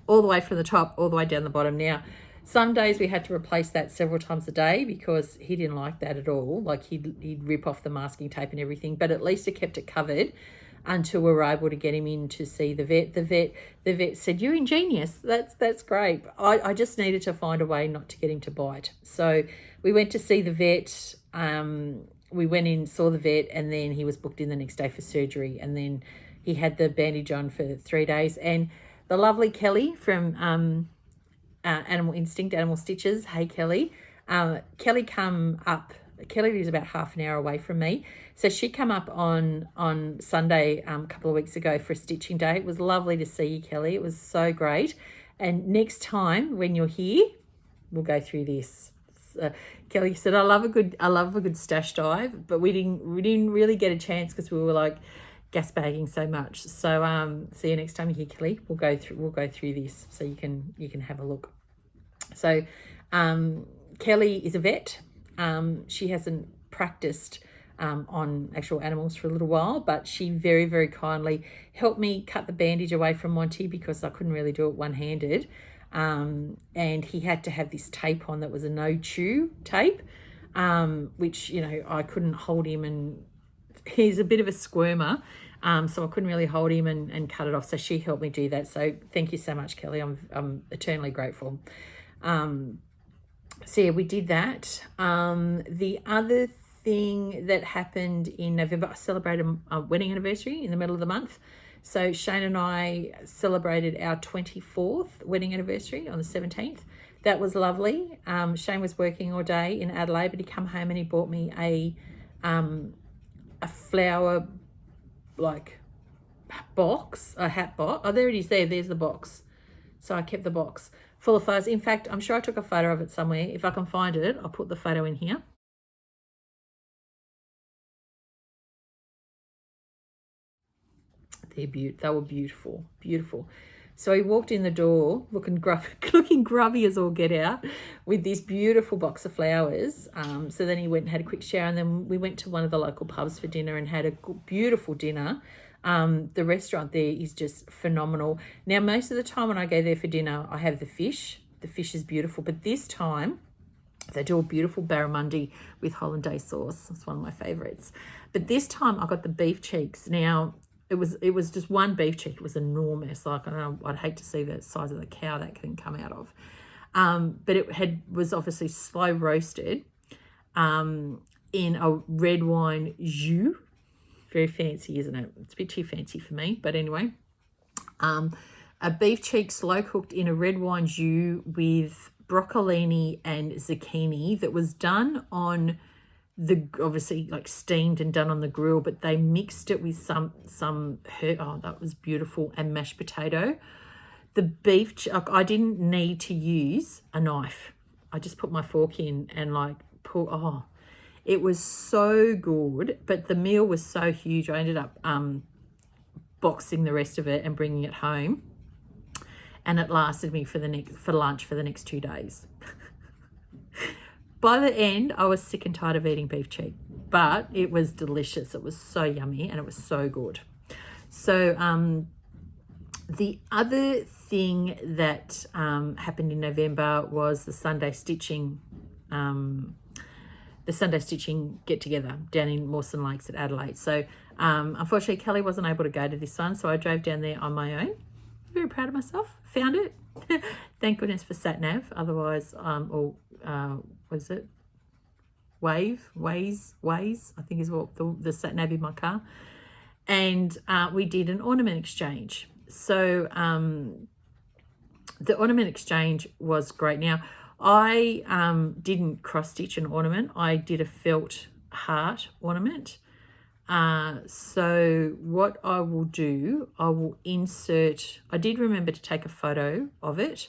all the way from the top, all the way down the bottom. Now, some days we had to replace that several times a day because he didn't like that at all. Like he'd rip off the masking tape and everything, but at least it kept it covered until we were able to get him in to see the vet. The vet said, "You're ingenious. That's great. I just needed to find a way not to get him to bite." So we went to see the vet. We went in, saw the vet, and then he was booked in the next day for surgery. And then he had the bandage on for 3 days. And the lovely Kelly from Animal Instinct, Animal Stitches. Hey, Kelly. Kelly lives about half an hour away from me. So she come up on Sunday a couple of weeks ago for a stitching day. It was lovely to see you, Kelly. It was so great. And next time when you're here, we'll go through this. Kelly said, I love a good stash dive, but we didn't really get a chance because we were like gas bagging so much. So see you next time you're here, Kelly. We'll go through this so you can have a look. So Kelly is a vet. She hasn't practiced on actual animals for a little while, but she very, very kindly helped me cut the bandage away from Monty because I couldn't really do it one-handed. and he had to have this tape on that was a no-chew tape, which, you know, I couldn't hold him, and he's a bit of a squirmer, so I couldn't really hold him and cut it off. So she helped me do that. So thank you so much, Kelly. I'm eternally grateful. So yeah, we did that. The other thing that happened in November, I celebrated a wedding anniversary in the middle of the month. So Shane and I celebrated our 24th wedding anniversary on the 17th. That was lovely. Shane was working all day in Adelaide, but he come home and he bought me a flower like box, a hat box. Oh, there it is. There's the box. So I kept the box full of flowers. In fact, I'm sure I took a photo of it somewhere. If I can find it, I'll put the photo in here. They were beautiful, beautiful. So he walked in the door looking grubby as all get out, with this beautiful box of flowers. So then he went and had a quick shower, and then we went to one of the local pubs for dinner and had a beautiful dinner. The restaurant there is just phenomenal. Now, most of the time when I go there for dinner, I have the fish. The fish is beautiful, but this time they do a beautiful barramundi with hollandaise sauce. It's one of my favorites. But this time I got the beef cheeks. Now, it was just one beef cheek. It was enormous. Like, I don't know, I'd hate to see the size of the cow that can come out of. But it was obviously slow roasted in a red wine jus. Very fancy, isn't it? It's a bit too fancy for me, but anyway. A beef cheek slow cooked in a red wine jus with broccolini and zucchini that was done on obviously like steamed and done on the grill, but they mixed it with some oh, that was beautiful, and mashed potato. The beef, I didn't need to use a knife. I just put my fork in and like oh, it was so good. But the meal was so huge, I ended up boxing the rest of it and bringing it home, and it lasted me for lunch for the next 2 days. By the end, I was sick and tired of eating beef cheek, but it was delicious. It was so yummy and it was so good. So the other thing that happened in November was the Sunday stitching get together down in Mawson Lakes at Adelaide. So unfortunately, Kelly wasn't able to go to this one, so I drove down there on my own. Very proud of myself. Found it. Thank goodness for SatNav. Otherwise, what is it? Waze, I think is what the SatNav in my car. And we did an ornament exchange. So the ornament exchange was great. Now, I didn't cross-stitch an ornament. I did a felt heart ornament. So what I will do, I will insert, I did remember to take a photo of it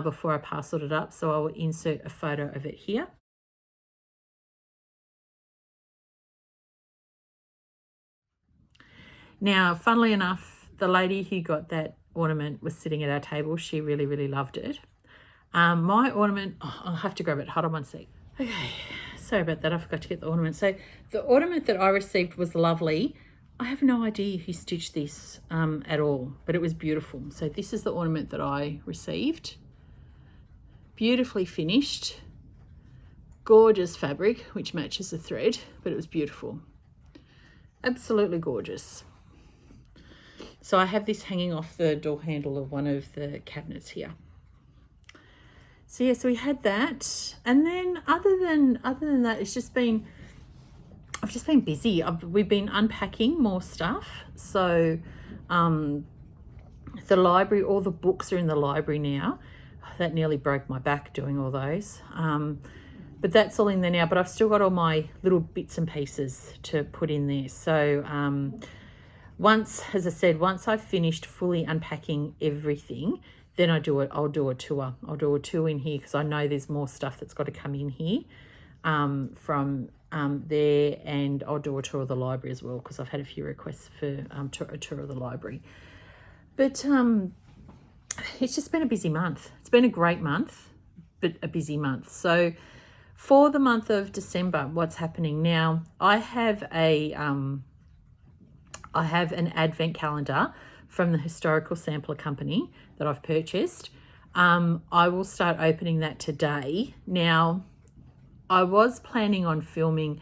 before I parceled it up. So I will insert a photo of it here. Now, funnily enough, the lady who got that ornament was sitting at our table. She really, really loved it. My ornament, I'll have to grab it. Hold on one sec. Okay, sorry about that. I forgot to get the ornament. So the ornament that I received was lovely. I have no idea who stitched this at all, but it was beautiful. So this is the ornament that I received. Beautifully finished. Gorgeous fabric, which matches the thread, but it was beautiful. Absolutely gorgeous. So I have this hanging off the door handle of one of the cabinets here. So yeah, so we had that, and then other than that, I've just been busy. We've been unpacking more stuff. So the library, all the books are in the library now. That nearly broke my back doing all those. But that's all in there now. But I've still got all my little bits and pieces to put in there. So once I've finished fully unpacking everything, then I'll do a tour. I'll do a tour in here because I know there's more stuff that's got to come in here from there, and I'll do a tour of the library as well because I've had a few requests for a tour of the library. But it's just been a busy month. It's been a great month, but a busy month. So for the month of December, what's happening now? I have an advent calendar from the Historical Sampler Company that I've purchased. I will start opening that today. Now, I was planning on filming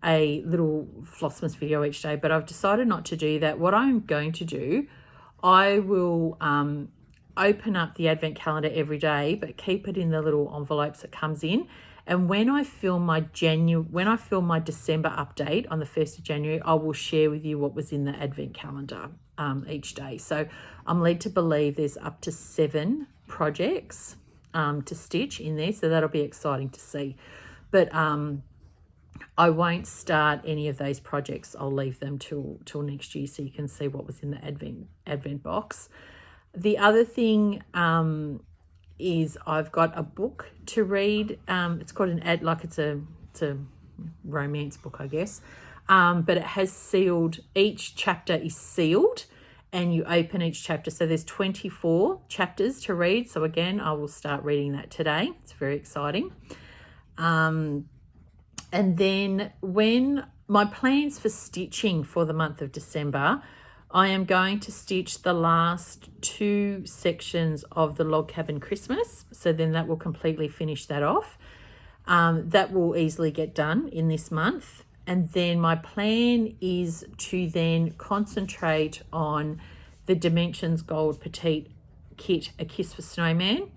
a little Flossmas video each day, but I've decided not to do that. What I'm going to do, I will open up the advent calendar every day, but keep it in the little envelopes it comes in. And when I film my December update on the 1st of January, I will share with you what was in the advent calendar each day. So I'm led to believe there's up to 7 projects to stitch in there, so that'll be exciting to see. But I won't start any of those projects. I'll leave them till next year so you can see what was in the advent box. The other thing is I've got a book to read. It's called it's a romance book, I guess. But it has sealed, each chapter is sealed and you open each chapter. So there's 24 chapters to read. So again, I will start reading that today. It's very exciting. And then when my plans for stitching for the month of December, I am going to stitch the last 2 sections of the Log Cabin Christmas. So then that will completely finish that off. That will easily get done in this month. And then my plan is to then concentrate on the Dimensions Gold Petite kit, A Kiss for Snowman.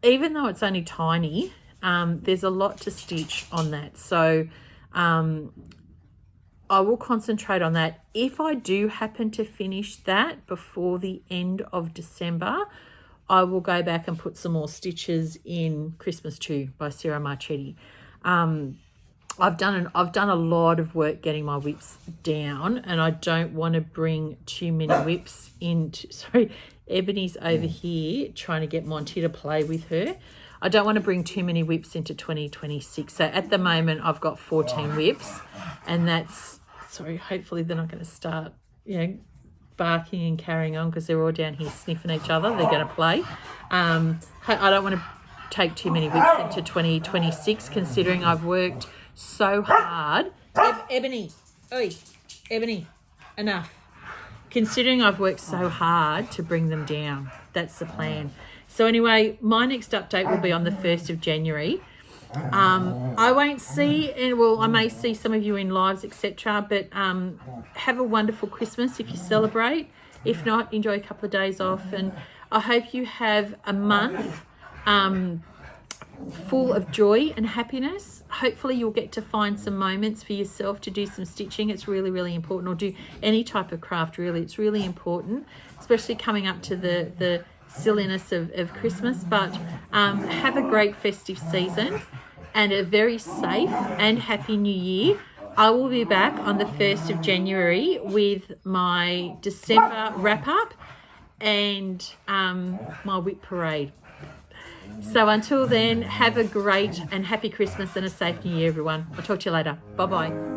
Even though it's only tiny, there's a lot to stitch on that. So I will concentrate on that. If I do happen to finish that before the end of December, I will go back and put some more stitches in Christmas 2 by Sarah Marchetti. I've done a lot of work getting my whips down, and I don't want to bring too many whips into. Sorry, Ebony's over here trying to get Monty to play with her. I don't want to bring too many whips into 2026. So at the moment, I've got 14 whips, and that's, sorry, hopefully they're not going to start, barking and carrying on because they're all down here sniffing each other. They're going to play. I don't want to take too many whips into 2026, considering I've worked so hard. Ebony, oi, Ebony, enough. Considering I've worked so hard to bring them down. That's the plan. So anyway, my next update will be on the 1st of January. I won't see, I may see some of you in lives, etc. But have a wonderful Christmas if you celebrate. If not, enjoy a couple of days off. And I hope you have a month full of joy and happiness. Hopefully you'll get to find some moments for yourself to do some stitching. It's really, really important, or do any type of craft, really. It's really important, especially coming up to the silliness of Christmas. But have a great festive season and a very safe and happy new year. I will be back on the 1st of January with my December wrap up and my whip parade. So until then, have a great and happy Christmas and a safe new year, everyone. I'll talk to you later. Bye-bye.